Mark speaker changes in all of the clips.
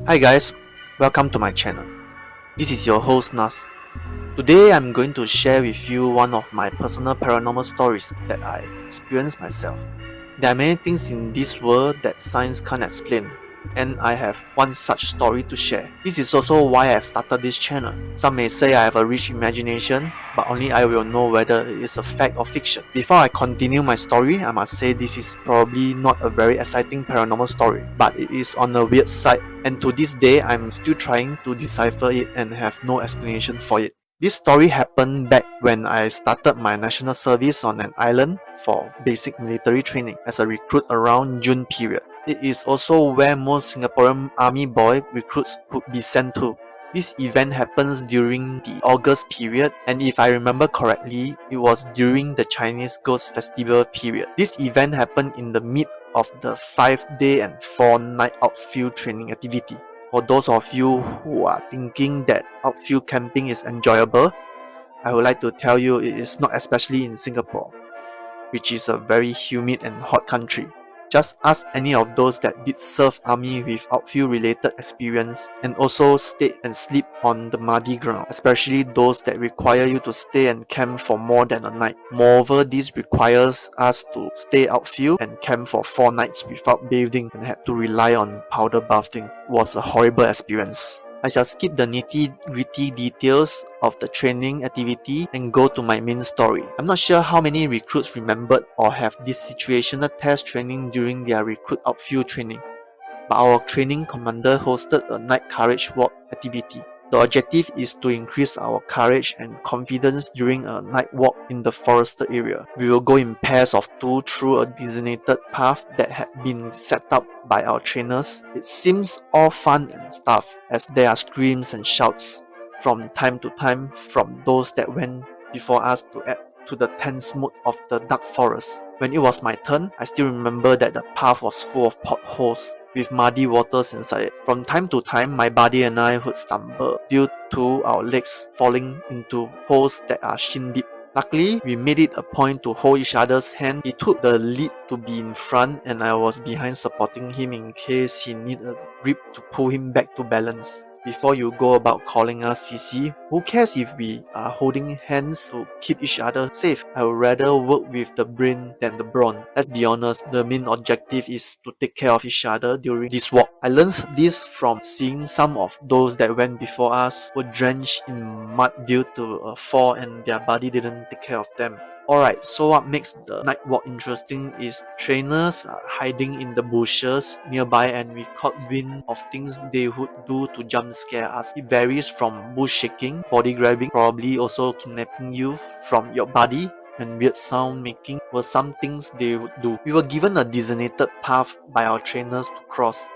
Speaker 1: Hi guys, welcome to my channel. This is your host Nas. Today I'm going to share with you one of my personal paranormal stories that I experienced myself. There are many things in this world that science can't explain, and I have one such story to share. This is also why I have started this channel. Some may say I have a rich imagination, but only I will know whether it is a fact or fiction. Before I continue my story, I must say this is probably not a very exciting paranormal story, but it is on the weird side, and to this day I'm still trying to decipher it and have no explanation for it. This story happened back when I started my national service on an island for basic military training as a recruit around June period. It is also where most Singaporean army boy recruits would be sent to. This event happens during the August period, and if I remember correctly, it was during the Chinese Ghost Festival period. This event happened in the mid of the 5-day and 4-night outfield training activity. For those of you who are thinking that outfield camping is enjoyable, I would like to tell you it is not, especially in Singapore, which is a very humid and hot country. Just ask any of those that did serve army with outfield related experience and also stay and sleep on the muddy ground, especially those that require you to stay and camp for more than a night. Moreover, this requires us to stay outfield and camp for 4 nights without bathing and had to rely on powder bathing. It was a horrible experience. I shall skip the nitty-gritty details of the training activity and go to my main story. I'm not sure how many recruits remembered or have this situational test training during their recruit outfield training, but our training commander hosted a night courage walk activity. The objective is to increase our courage and confidence during a night walk in the forested area. We will go in pairs of 2 through a designated path that had been set up by our trainers. It seems all fun and stuff, as there are screams and shouts from time to time from those that went before us to add to the tense mood of the dark forest. When it was my turn, I still remember that the path was full of potholes with muddy waters inside it. From time to time, my buddy and I would stumble due to our legs falling into holes that are shin deep. Luckily, we made it a point to hold each other's hand. He took the lead to be in front and I was behind supporting him in case he needed a grip to pull him back to balance. Before you go about calling us CC, who cares if we are holding hands to keep each other safe? I would rather work with the brain than the brawn. Let's be honest, the main objective is to take care of each other during this walk. I learned this from seeing some of those that went before us were drenched in mud due to a fall and their body didn't take care of them. Alright, so what makes the night walk interesting is trainers are hiding in the bushes nearby and we caught wind of things they would do to jump scare us. It varies from bush shaking, body grabbing, probably also kidnapping you from your body, and weird sound making were some things they would do. We were given a designated path by our trainers to cross.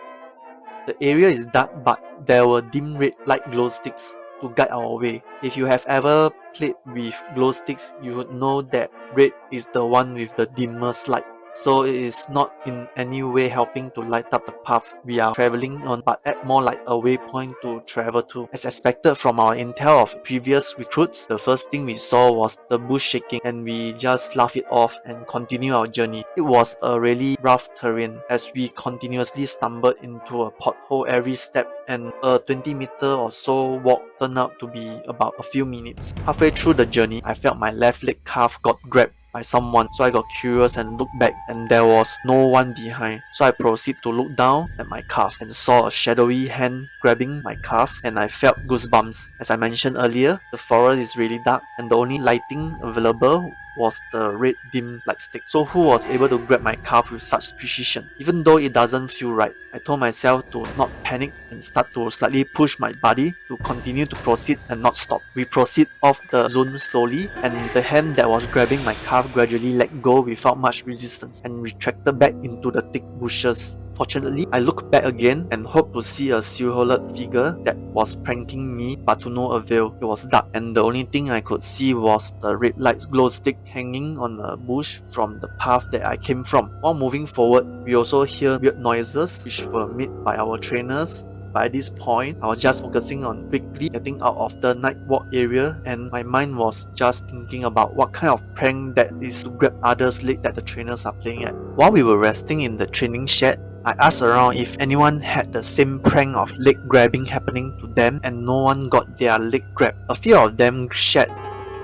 Speaker 1: The area is dark but there were dim red light glow sticks to guide our way. If you have ever played with glow sticks, you would know that red is the one with the dimmest light. So it is not in any way helping to light up the path we are traveling on, but act more like a waypoint to travel to. As expected from our intel of previous recruits, the first thing we saw was the bush shaking and we just laughed it off and continued our journey. It was a really rough terrain as we continuously stumbled into a pothole every step, and a 20-meter or so walk turned out to be about a few minutes. Halfway through the journey, I felt my left leg calf got grabbed by someone, so I got curious and looked back and there was no one behind. So I proceeded to look down at my calf and saw a shadowy hand grabbing my calf and I felt goosebumps. As I mentioned earlier, the forest is really dark and the only lighting available was the red dim light stick. So who was able to grab my calf with such precision? Even though it doesn't feel right, I told myself to not panic and start to slightly push my body to continue to proceed and not stop. We proceed off the zone slowly and the hand that was grabbing my calf gradually let go without much resistance and retracted back into the thick bushes. Fortunately, I looked back again and hoped to see a silhouetted figure that was pranking me, but to no avail. It was dark and the only thing I could see was the red light glow stick hanging on a bush from the path that I came from. While moving forward, we also hear weird noises which were made by our trainers. By this point, I was just focusing on quickly getting out of the night walk area and my mind was just thinking about what kind of prank that is to grab others' leg that the trainers are playing at. While we were resting in the training shed, I asked around if anyone had the same prank of leg grabbing happening to them and no one got their leg grabbed. A few of them shared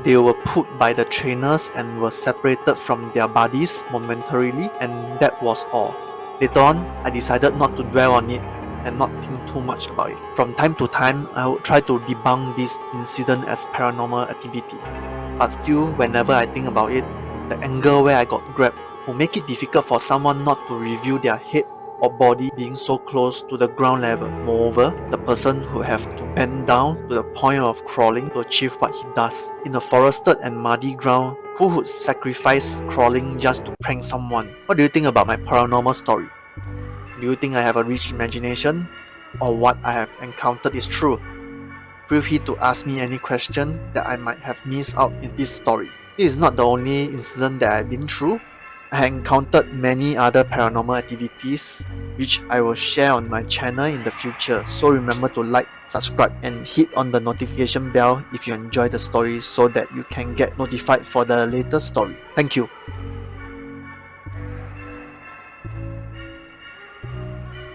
Speaker 1: they were put by the trainers and were separated from their bodies momentarily, and that was all. Later on, I decided not to dwell on it and not think too much about it. From time to time, I would try to debunk this incident as paranormal activity. But still, whenever I think about it, the angle where I got grabbed will make it difficult for someone not to reveal their head or body being so close to the ground level. Moreover, the person who have to bend down to the point of crawling to achieve what he does. In a forested and muddy ground, who would sacrifice crawling just to prank someone? What do you think about my paranormal story? Do you think I have a rich imagination? Or what I have encountered is true? Feel free to ask me any question that I might have missed out in this story. This is not the only incident that I've been through. I encountered many other paranormal activities which I will share on my channel in the future. So remember to like, subscribe and hit on the notification bell if you enjoy the story so that you can get notified for the latest story. Thank you.